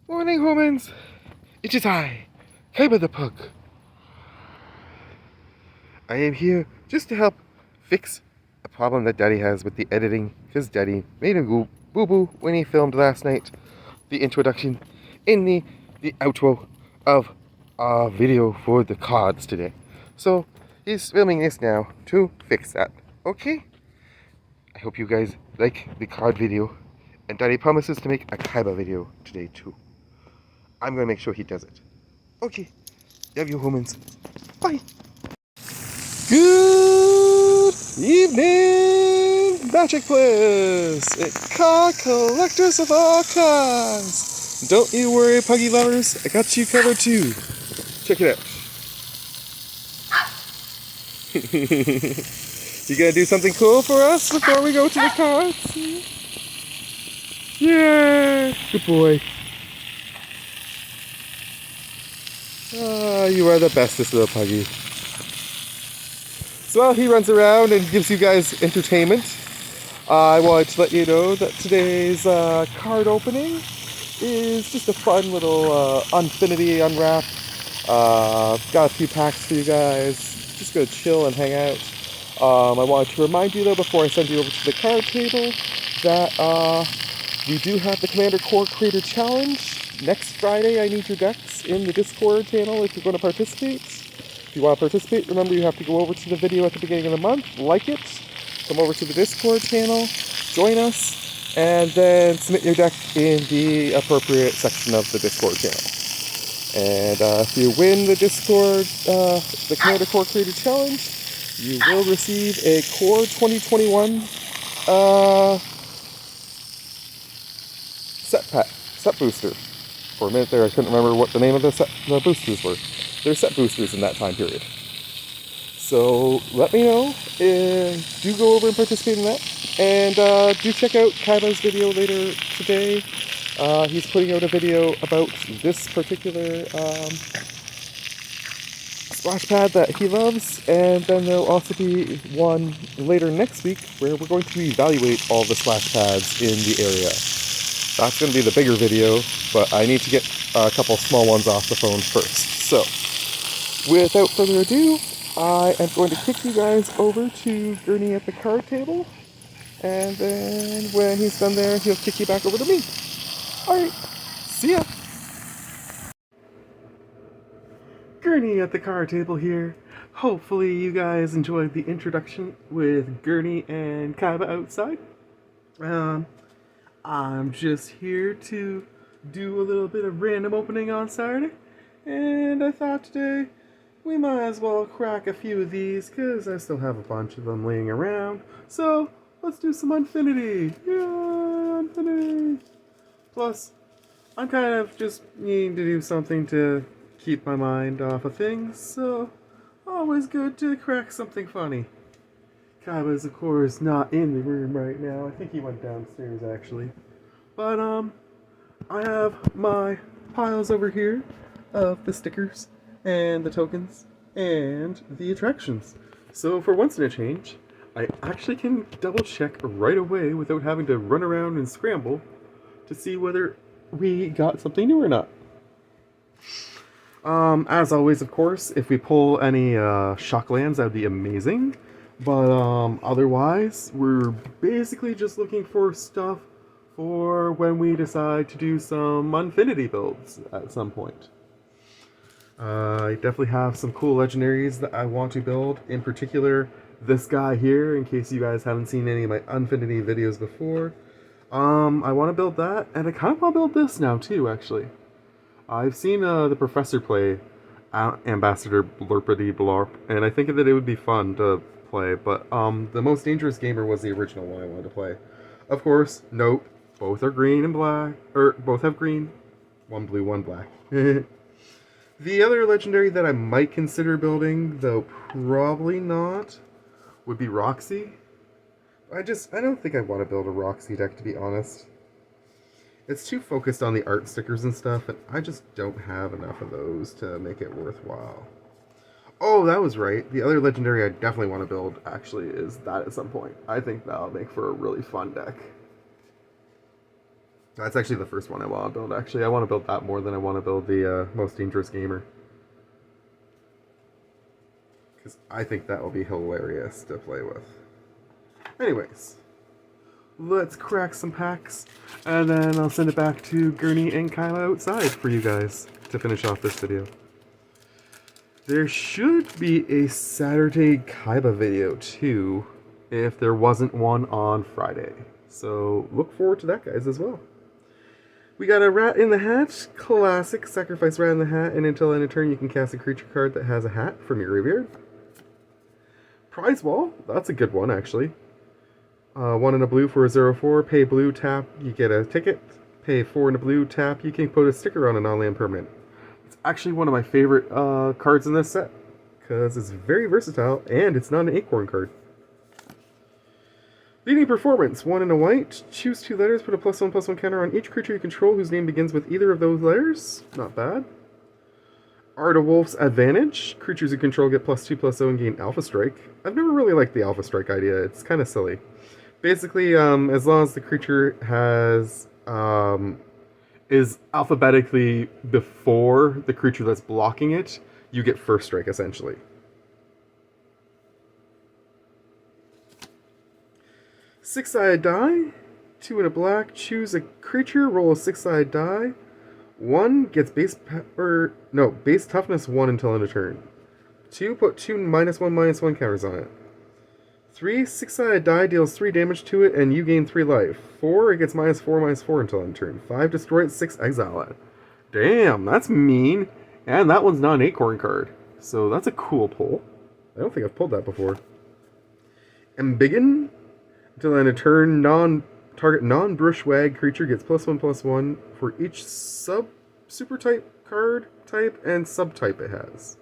Morning, humans! It is I, Kaiba the Pug. I am here just to help fix a problem that Daddy has with the editing, because Daddy made a boo-boo when he filmed last night the introduction in the outro of our video for the cards today. So, he's filming this now to fix that, okay? I hope you guys like the card video, and Daddy promises to make a Kaiba video today too. I'm gonna make sure he does it. Okay, love you, humans. Bye. Good evening, Magic Bliss! Card collectors of all kinds! Don't you worry, Puggy lovers, I got you covered too. Check it out. You gonna do something cool for us before we go to the cards? Yeah, good boy. Ah, you are the bestest little Puggy. So while he runs around and gives you guys entertainment, I wanted to let you know that today's card opening is just a fun little Unfinity unwrap. Got a few packs for you guys. Just gonna chill and hang out. I wanted to remind you though, before I send you over to the card table, that we do have the Commander Core Creator Challenge. Next Friday, I need your decks in the Discord channel if you're going to participate. If you want to participate, remember you have to go over to the video at the beginning of the month, like it, come over to the Discord channel, join us, and then submit your deck in the appropriate section of the Discord channel. And if you win the the Commander Core Creator Challenge, you will receive a Core 2021 set booster. For a minute there, I couldn't remember what the name of the boosters were. They're set boosters in that time period. So let me know, and do go over and participate in that. And do check out Kaiba's video later today. He's putting out a video about this particular splash pad that he loves, and then there'll also be one later next week where we're going to evaluate all the splash pads in the area. That's going to be the bigger video, but I need to get a couple small ones off the phone first. So, without further ado, I am going to kick you guys over to Gurney at the card table, and then when he's done there, he'll kick you back over to me. Alright, see ya! Gurney at the card table here. Hopefully you guys enjoyed the introduction with Gurney and Kaiba outside. I'm just here to do a little bit of random opening on Saturday, and I thought today we might as well crack a few of these because I still have a bunch of them laying around. So let's do some Unfinity. Yeah, Unfinity. Plus, I'm kind of just needing to do something to keep my mind off of things, so always good to crack something funny. Kaiba is, of course, not in the room right now. I think he went downstairs, actually. But, I have my piles over here of the stickers and the tokens and the attractions. So, for once in a change, I actually can double check right away without having to run around and scramble to see whether we got something new or not. As always, of course, if we pull any shock lands, that would be amazing. But otherwise, we're basically just looking for stuff for when we decide to do some Unfinity builds at some point. I definitely have some cool legendaries that I want to build. In particular, this guy here, in case you guys haven't seen any of my Unfinity videos before. I want to build that, and I kind of want to build this now too, actually. I've seen the professor play Ambassador Blurpity Blorp, and I think that it would be fun to play, but the Most Dangerous Gamer was the original one I wanted to play. Of course, note, both are green and black, or both have green, one blue, one black. The other legendary that I might consider building, though probably not, would be Roxy. I don't think I want to build a Roxy deck, to be honest. It's too focused on the art stickers and stuff, and I just don't have enough of those to make it worthwhile. Oh, that was right. The other legendary I definitely want to build, actually, is that at some point. I think that'll make for a really fun deck. That's actually the first one I want to build. Actually, I want to build that more than I want to build the most dangerous gamer. Because I think that will be hilarious to play with. Anyways, let's crack some packs, and then I'll send it back to Gurney and Kyla outside for you guys to finish off this video. There should be a Saturday Kaiba video too, if there wasn't one on Friday. So look forward to that, guys, as well. We got a Rat in the Hat, classic. Sacrifice Rat in the Hat, and until end of turn you can cast a creature card that has a hat from your graveyard. Prize Wall, that's a good one actually. 1 in a blue for a 0/4, pay blue, tap, you get a ticket. Pay 4 in a blue, tap, you can put a sticker on a non-land permanent. It's actually one of my favorite cards in this set, because it's very versatile, and it's not an acorn card. Leading Performance, 1 in a white, choose 2 letters, put a +1/+1 counter on each creature you control whose name begins with either of those letters. Not bad. Art of Wolf's Advantage, creatures you control get +2/+0 and gain Alpha Strike. I've never really liked the Alpha Strike idea, it's kind of silly. Basically, as long as the creature has is alphabetically before the creature that's blocking it, you get first strike, essentially. Six-sided die, 2 in a black, choose a creature, roll a six-sided die. 1 gets base toughness 1 until end of turn. 2, put 2 -1/-1 counters on it. 3, six-sided die deals 3 damage to it, and you gain 3 life. 4, it gets -4/-4 until end turn. 5, destroy it, 6, exile it. Damn, that's mean. And that one's not an acorn card, so that's a cool pull. I don't think I've pulled that before. Embiggen, until end of turn, target non-Brushwag creature gets +1/+1 for each super type card type and subtype it has.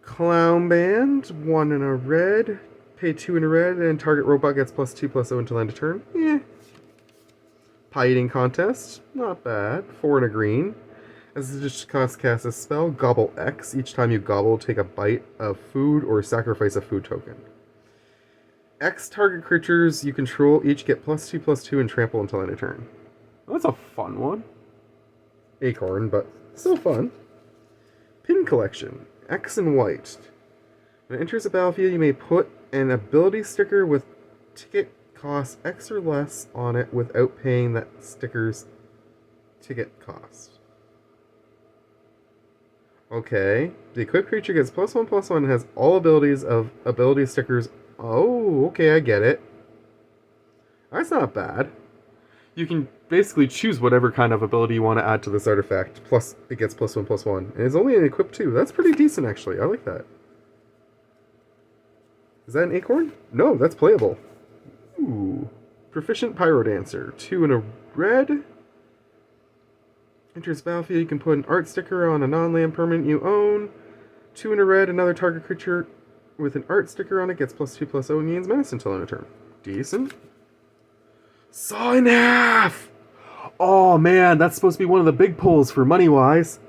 Clown Band, 1 in a red, pay 2 in a red, and target robot gets +2/+0 until end of turn. Pie Eating Contest, not bad. 4 in a green. As it just cast a spell, Gobble X. Each time you gobble, take a bite of food or sacrifice a food token. X target creatures you control each get +2/+2 and trample until end of turn. That's a fun one. Acorn, but still fun. Pin Collection. X and white. When it enters the battlefield, you may put an ability sticker with ticket cost X or less on it without paying that sticker's ticket cost. Okay. The equipped creature gets +1/+1 and has all abilities of ability stickers. Oh, okay, I get it. That's not bad. You can basically choose whatever kind of ability you want to add to this artifact, plus it gets +1/+1. And it's only an equip 2. That's pretty decent, actually. I like that. Is that an acorn? No, that's playable. Ooh. Proficient Pyrodancer. 2 in a red. Enters battlefield, you can put an art sticker on a non-land permanent you own. 2 in a red, another target creature with an art sticker on it gets +2/+0 and gains menace until end of turn. Decent. Saw in half! Oh man, that's supposed to be one of the big pulls for money-wise.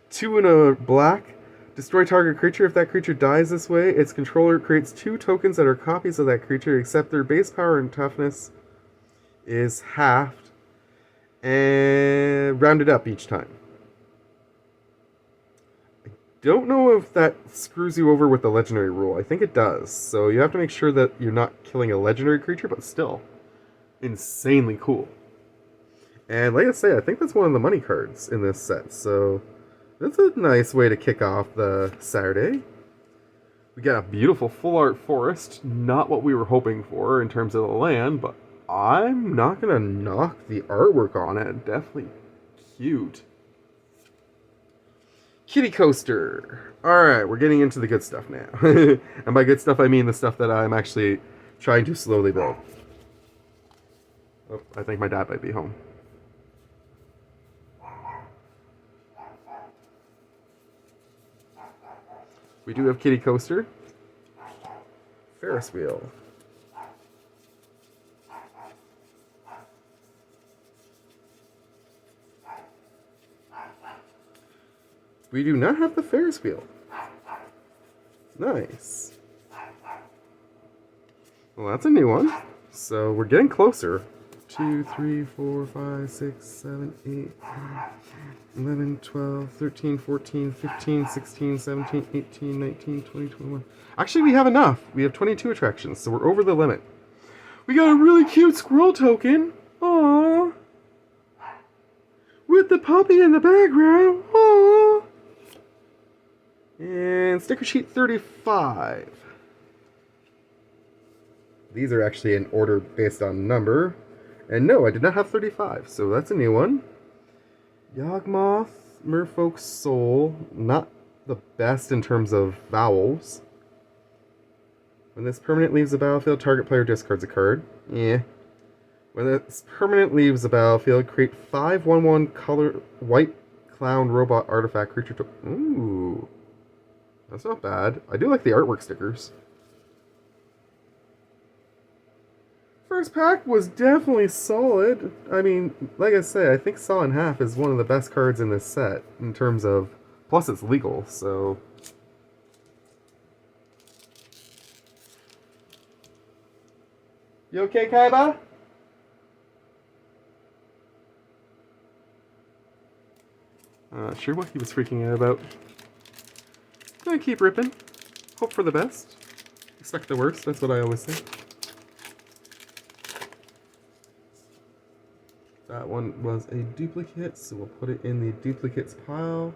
2 in a black. Destroy target creature. If that creature dies this way, its controller creates 2 tokens that are copies of that creature, except their base power and toughness is halved and rounded up each time. I don't know if that screws you over with the legendary rule. I think it does. So you have to make sure that you're not killing a legendary creature, but still. Insanely cool. And like I say, I think that's one of the money cards in this set, so that's a nice way to kick off the Saturday. We got a beautiful full art forest, not what we were hoping for in terms of the land, but I'm not gonna knock the artwork on it. Definitely cute. Kitty Coaster. Alright, we're getting into the good stuff now. And by good stuff, I mean the stuff that I'm actually trying to slowly build. Oh, I think my dad might be home. We do have Kitty Coaster. Ferris wheel. We do not have the Ferris wheel. Nice. Well, that's a new one. So we're getting closer. 2, 3, 4, 5, 6, 7, 8, 11, 12, 13, 14, 15, 16, 17, 18, 19, 20, 21. Actually, we have enough. We have 22 attractions, so we're over the limit. We got a really cute squirrel token. Aww. With the puppy in the background. Aww. And sticker sheet 35. These are actually in order based on number. And no, I did not have 35, so that's a new one. Yawgmoth, Merfolk Soul. Not the best in terms of vowels. When this permanent leaves the battlefield, target player discards a card. Yeah. When this permanent leaves the battlefield, create 5 1/1 color white clown robot artifact creature to. Ooh. That's not bad. I do like the artwork stickers. First pack was definitely solid. I mean, like I say, I think Saw in Half is one of the best cards in this set in terms of. Plus, it's legal, so. You okay, Kaiba? Not sure what he was freaking out about. Gonna keep ripping. Hope for the best. Expect the worst, that's what I always say. That one was a duplicate, so we'll put it in the duplicates pile.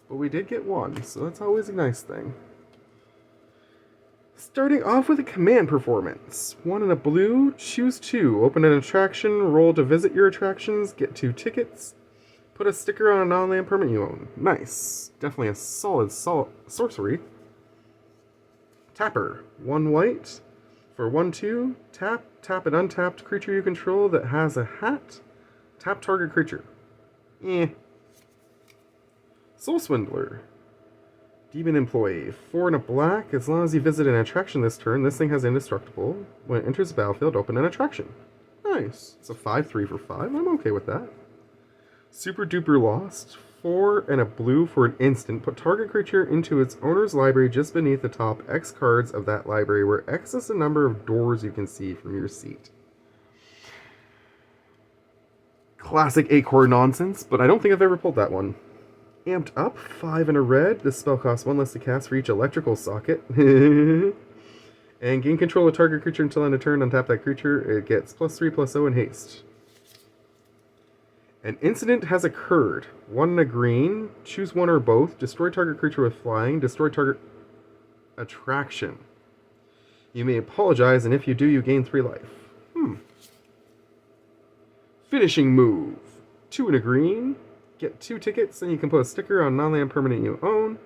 But we did get one, so that's always a nice thing. Starting off with a command performance. 1 in a blue, choose 2. Open an attraction, roll to visit your attractions, get 2 tickets. Put a sticker on a non-land permanent you own. Nice. Definitely a solid sorcery. Tapper. 1 white. For 1/2, tap an untapped creature you control that has a hat. Tap target creature. Soul Swindler. Demon Employee. 4 in a black. As long as you visit an attraction this turn, this thing has indestructible. When it enters the battlefield, open an attraction. Nice. It's a 5/3 for 5. I'm okay with that. Super Duper Lost. 4 and a blue for an instant. Put target creature into its owner's library just beneath the top X cards of that library, where X is the number of doors you can see from your seat. Classic Acorn nonsense, but I don't think I've ever pulled that one. Amped Up, 5 and a red. This spell costs 1 less to cast for each electrical socket. And gain control of target creature until end of turn. Untap that creature. It gets +3/+0 in haste. An incident has occurred. 1 in a green. Choose 1 or both. Destroy target creature with flying. Destroy target attraction. You may apologize, and if you do, you gain 3 life. Finishing move. 2 in a green. Get 2 tickets, and you can put a sticker on non-land permanent you own.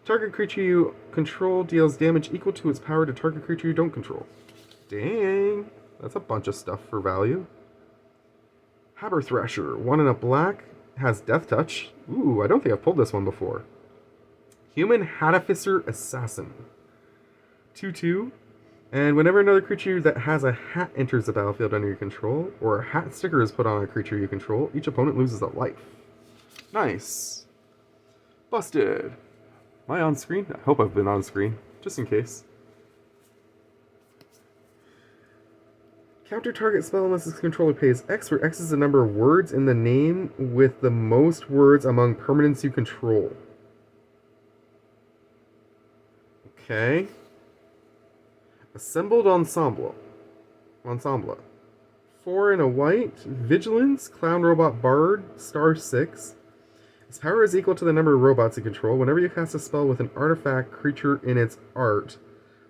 Target creature you control deals damage equal to its power to target creature you don't control. Dang. That's a bunch of stuff for value. Haber Thrasher, 1 in a black, has Death Touch. Ooh, I don't think I've pulled this one before. Human Hatificer Assassin. 2/2. And whenever another creature that has a hat enters the battlefield under your control, or a hat sticker is put on a creature you control, each opponent loses a life. Nice. Busted. Am I on screen? I hope I've been on screen, just in case. Counter target spell unless its controller pays X, where X is the number of words in the name with the most words among permanents you control. Okay. Assembled Ensemble. 4 in a white. Vigilance, Clown Robot Bard, star 6. Its power is equal to the number of robots you control. Whenever you cast a spell with an artifact creature in its art,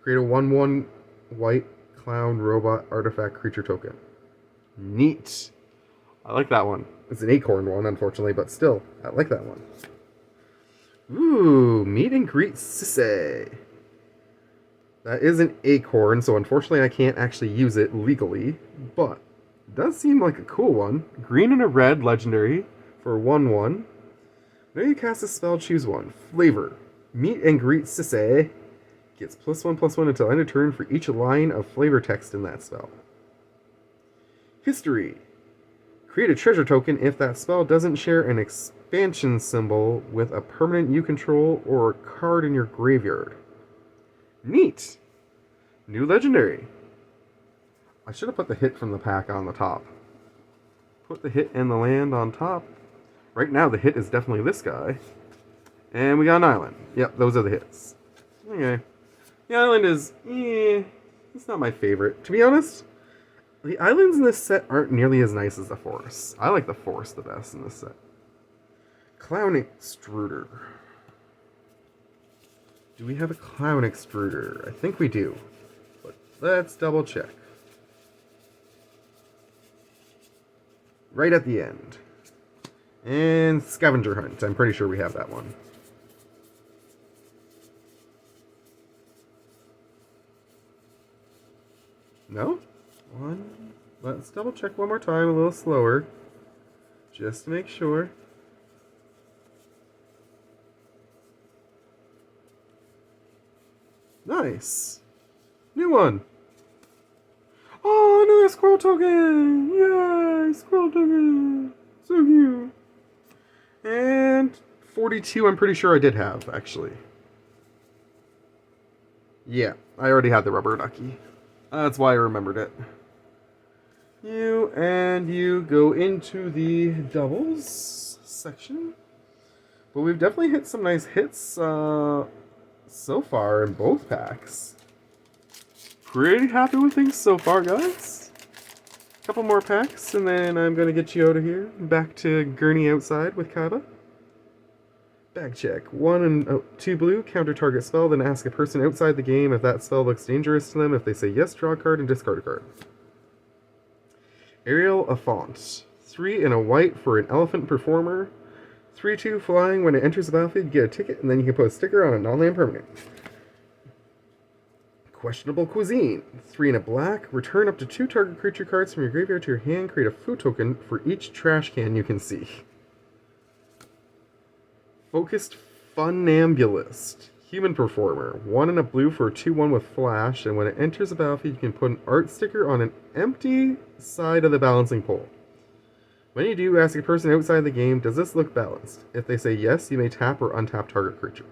create a 1/1 white Clown Robot Artifact Creature token. Neat. I like that one. It's an acorn one, unfortunately, but still, I like that one. Ooh, Meet and Greet Sisse. That is an acorn, so unfortunately I can't actually use it legally, but it does seem like a cool one. Green and a red, legendary, for 1/1. Whenever you cast a spell, choose 1. Flavor. Meet and Greet Sisse. Gets +1/+1 until end of turn for each line of flavor text in that spell. History. Create a treasure token if that spell doesn't share an expansion symbol with a permanent you control or a card in your graveyard. Neat. New legendary. I should have put the hit from the pack on the top. Put the hit and the land on top. Right now the hit is definitely this guy. And we got an island. Yep, those are the hits. Okay. The island is, it's not my favorite. To be honest, the islands in this set aren't nearly as nice as the forests. I like the forest the best in this set. Clown extruder. Do we have a clown extruder? I think we do. But let's double check. Right at the end. And scavenger hunt. I'm pretty sure we have that one. No? One. Let's double check one more time, a little slower. Just to make sure. Nice. New one. Oh, another squirrel token! Yay! Squirrel token! So cute. And 42, I'm pretty sure I did have, actually. Yeah, I already had the rubber ducky. That's why I remembered it. You and you go into the doubles section. But we've definitely hit some nice hits so far in both packs. Pretty happy with things so far, guys. Couple more packs, and then I'm going to get you out of here. Back to Gurney outside with Kaiba. Bag check. 1 and 2 blue, counter target spell, then ask a person outside the game if that spell looks dangerous to them. If they say yes, draw a card and discard a card. Ariel Affont. 3 and a white for an elephant performer. 3/2 flying. When it enters the battlefield, you get a ticket, and then you can put a sticker on a non-land permanent. Questionable Cuisine. 3 and a black. Return up to 2 target creature cards from your graveyard to your hand. Create a food token for each trash can you can see. Focused Funambulist. Human Performer. 1 and a blue for a 2/1 with flash, and when it enters the battlefield, you can put an art sticker on an empty side of the balancing pole. When you do, ask a person outside the game, does this look balanced? If they say yes, you may tap or untap target creature.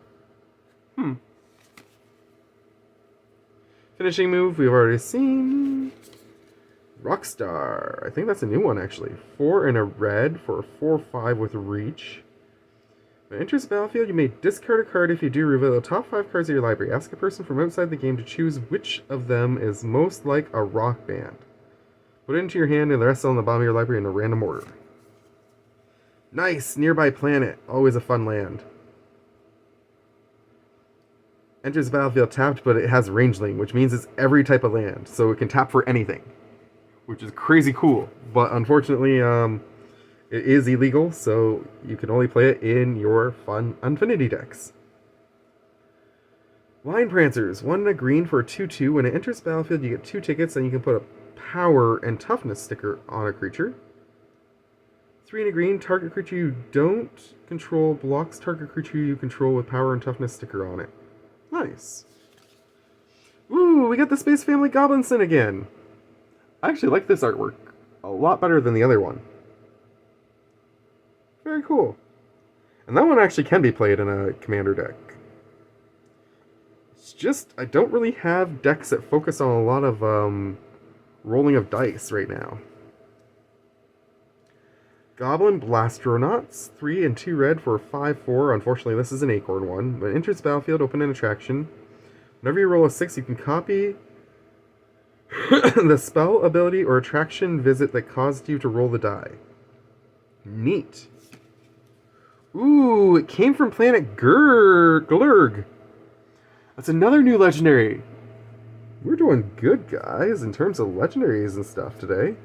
Finishing move, we've already seen. Rockstar. I think that's a new one, actually. 4 and a red for a 4/5 with reach. When it enters the battlefield, you may discard a card. If you do, reveal the top 5 cards of your library. Ask a person from outside the game to choose which of them is most like a rock band. Put it into your hand and the rest on the bottom of your library in a random order. Nice! Nearby planet. Always a fun land. Enters the battlefield tapped, but it has rangeling, which means it's every type of land, so it can tap for anything. Which is crazy cool. But unfortunately, it is illegal, so you can only play it in your fun Unfinity decks. Line Prancers. 1 and a green for a 2/2. When it enters the battlefield, you get 2 tickets, and you can put a power and toughness sticker on a creature. 3 and a green. Target creature you don't control blocks target creature you control with power and toughness sticker on it. Nice. Ooh, we got the Space Family Goblinson again. I actually like this artwork a lot better than the other one. Very cool. And that one actually can be played in a commander deck. It's just, I don't really have decks that focus on a lot of rolling of dice right now. Goblin Blastronauts, 3 and 2 red for a 5/4. Unfortunately, this is an acorn one. When it enters the battlefield, open an attraction. Whenever you roll a 6, you can copy the spell, ability, or attraction visit that caused you to roll the die. Neat. Ooh, it came from planet Glurg. That's another new legendary. We're doing good, guys, in terms of legendaries and stuff today.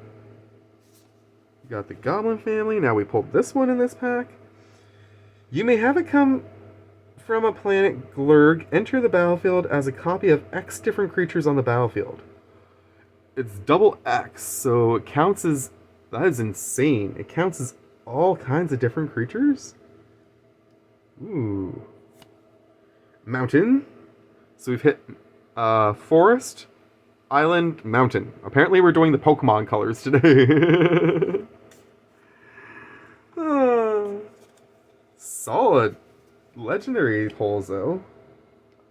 We got the Goblin family. Now we pulled this one in this pack. You may have it come from a planet Glurg. Enter the battlefield as a copy of X different creatures on the battlefield. It's double X, so it counts as... That is insane. It counts as all kinds of different creatures? Ooh. Mountain. So we've hit forest, island, mountain. Apparently we're doing the Pokemon colors today. Solid legendary pulls, though.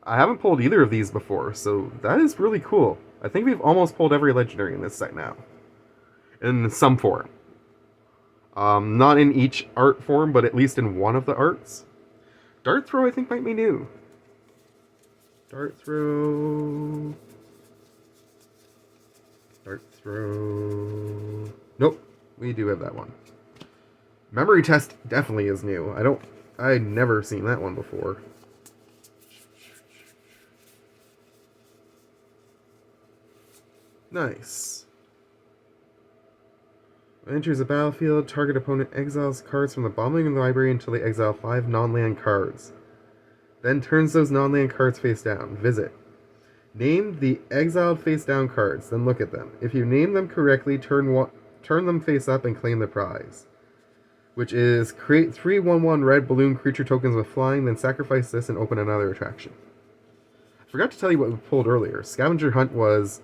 I haven't pulled either of these before, so that is really cool. I think we've almost pulled every legendary in this set now. In some form. Not in each art form, but at least in one of the arts. Dart Throw, I think, might be new. Dart Throw. Dart Throw. Nope, we do have that one. Memory Test definitely is new. I'd never seen that one before. Nice. When enters a battlefield, target opponent exiles cards from the bottom library until they exile 5 non-land cards. Then turns those non-land cards face down. Visit. Name the exiled face down cards, then look at them. If you name them correctly, turn them face up and claim the prize. Which is create 3/1/1 red balloon creature tokens with flying, then sacrifice this and open another attraction. I forgot to tell you what we pulled earlier. Scavenger Hunt was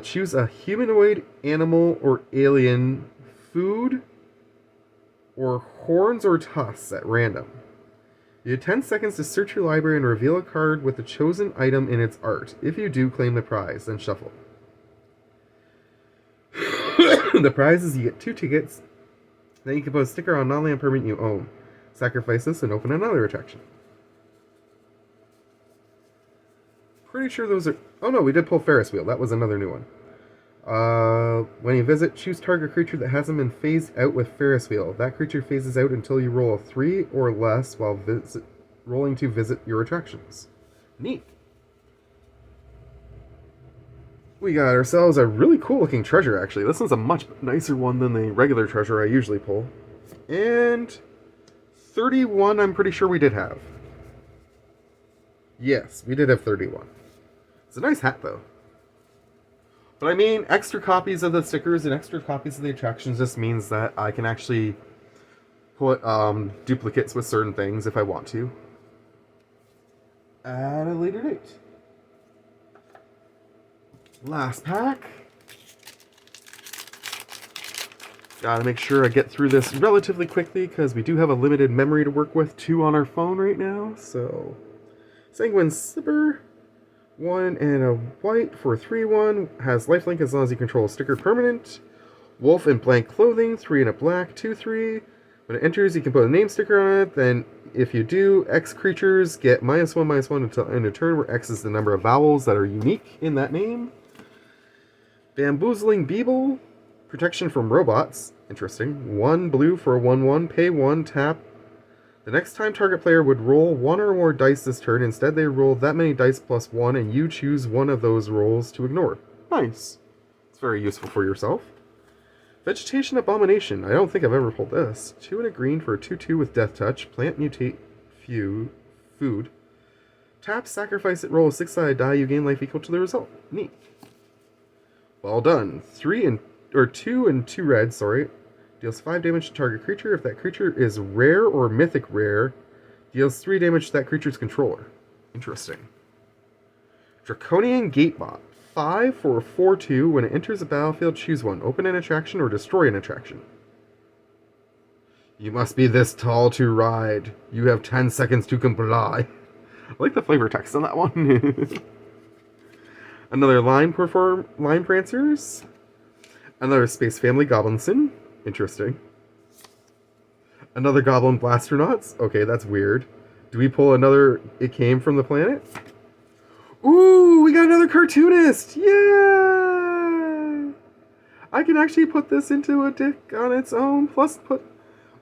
choose a humanoid, animal, or alien, food, or horns or tusks at random. You have 10 seconds to search your library and reveal a card with the chosen item in its art. If you do, claim the prize, then shuffle. The prize is you get 2 tickets. Then you can put a sticker on non-land permit you own. Sacrifice this and open another attraction. Pretty sure those are... Oh no, we did pull Ferris Wheel. That was another new one. When you visit, choose target creature that hasn't been phased out with Ferris Wheel. That creature phases out until you roll a 3 or less while rolling to visit your attractions. Neat. We got ourselves a really cool looking treasure, actually. This one's a much nicer one than the regular treasure I usually pull. And 31, I'm pretty sure we did have. Yes, we did have 31. It's a nice hat, though. But I mean, extra copies of the stickers and extra copies of the attractions just means that I can actually put duplicates with certain things if I want to at a later date. Last pack. Gotta make sure I get through this relatively quickly because we do have a limited memory to work with, 2 on our phone right now. So, Sanguine Slipper, 1 and a white for 3/1, has lifelink as long as you control a sticker permanent. Wolf in blank clothing, 3 and a black, 2/3. When it enters, you can put a name sticker on it. Then, if you do, X creatures get -1/-1 until end of turn, where X is the number of vowels that are unique in that name. Bamboozling Beeble, protection from robots. Interesting. 1 blue for a 1/1, pay 1, tap. The next time target player would roll 1 or more dice this turn, instead they roll that many dice plus 1, and you choose one of those rolls to ignore. Nice. It's very useful for yourself. Vegetation Abomination. I don't think I've ever pulled this. 2 and a green for a 2/2 with Death Touch. Plant mutate food. Tap, sacrifice it, roll a 6-sided die. You gain life equal to the result. Neat. Well done. 2 and 2 red, sorry. Deals 5 damage to target creature. If that creature is rare or mythic rare, deals 3 damage to that creature's controller. Interesting. Draconian Gatebot. 5 for a 4/2. When it enters a battlefield, choose one. Open an attraction or destroy an attraction. You must be this tall to ride. You have 10 seconds to comply. I like the flavor text on that one. Another Line Prancers. Another Space Family Goblinson. Interesting. Another Goblin Blasternauts. Okay, that's weird. Do we pull another It Came from the Planet? Ooh, we got another cartoonist! Yeah! I can actually put this into a deck on its own, plus put...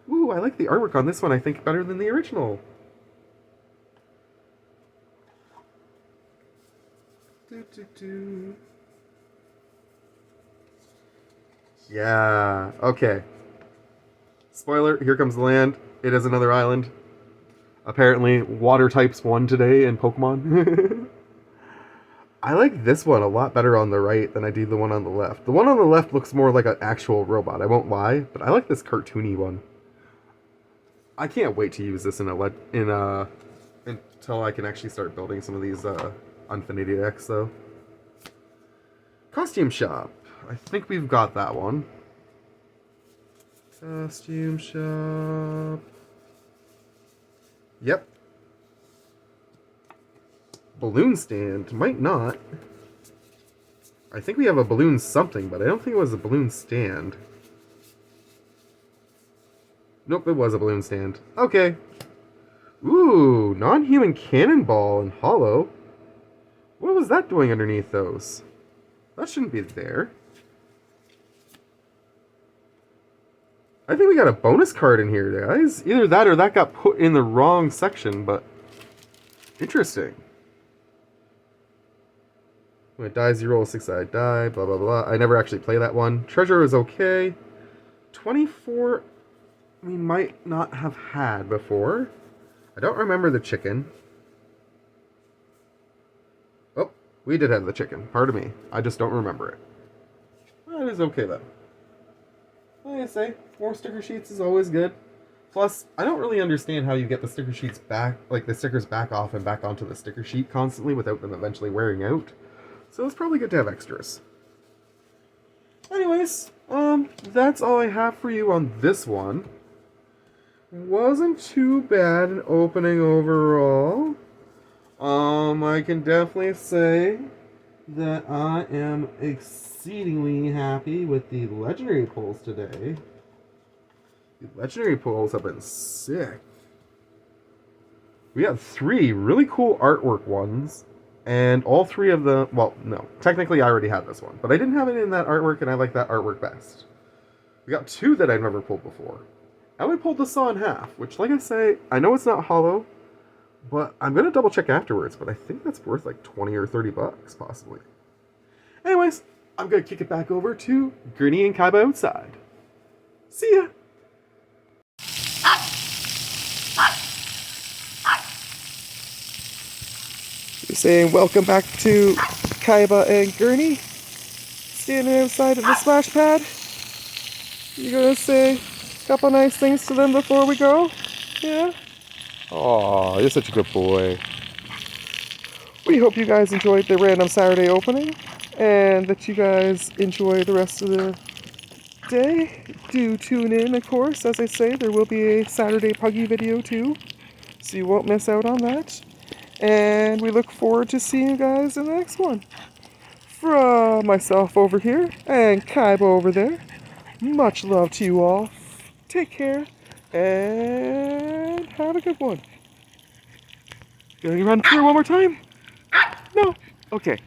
Ooh, I like the artwork on this one, I think, better than the original. Yeah, okay. Spoiler, here comes the land. It is another island. Apparently, water types won today in Pokemon. I like this one a lot better on the right than I do the one on the left. The one on the left looks more like an actual robot, I won't lie, but I like this cartoony one. I can't wait to use this until I can actually start building some of these Unfinity decks, though. Costume Shop. I think we've got that one. Costume Shop. Yep. balloon stand. Might not. I think we have a balloon something, but I don't think it was a balloon stand. Nope, it was a balloon stand. Okay. Ooh, non-human cannonball and hollow. What was that doing underneath those? That shouldn't be there. I think we got a bonus card in here, guys. Either that or that got put in the wrong section, but interesting. When it dies, you roll a 6-sided die, blah, blah, blah. I never actually play that one. Treasure is okay. 24, we might not have had before. I don't remember the chicken. Oh, we did have the chicken. Pardon me. I just don't remember it. That is okay, though. Like I say, more sticker sheets is always good. Plus, I don't really understand how you get the sticker sheets back, like the stickers back off and back onto the sticker sheet constantly without them eventually wearing out. So it's probably good to have extras. Anyways, that's all I have for you on this one. Wasn't too bad an opening overall. I can definitely say that I am exceedingly happy with the legendary pulls today. The legendary pulls have been sick. We got 3 really cool artwork ones, and all 3 of them, well, no, technically I already had this one, but I didn't have it in that artwork, and I like that artwork best. We got 2 that I've never pulled before. And we pulled the saw in half, which, like I say, I know it's not hollow, but I'm going to double check afterwards, but I think that's worth like 20 or 30 bucks, possibly. Anyways, I'm going to kick it back over to Gurney and Kaiba outside. See ya! You're saying welcome back to Kaiba and Gurney, standing outside of the splash pad. You're going to say a couple nice things to them before we go? Yeah? Aw, you're such a good boy. We hope you guys enjoyed the random Saturday opening, and that you guys enjoy the rest of the day. Do tune in, of course. As I say, there will be a Saturday Puggy video too, so you won't miss out on that. And we look forward to seeing you guys in the next one. From myself over here, and Kaiba over there, much love to you all. Take care, and have a good one. Gonna run through one more time? No? Okay.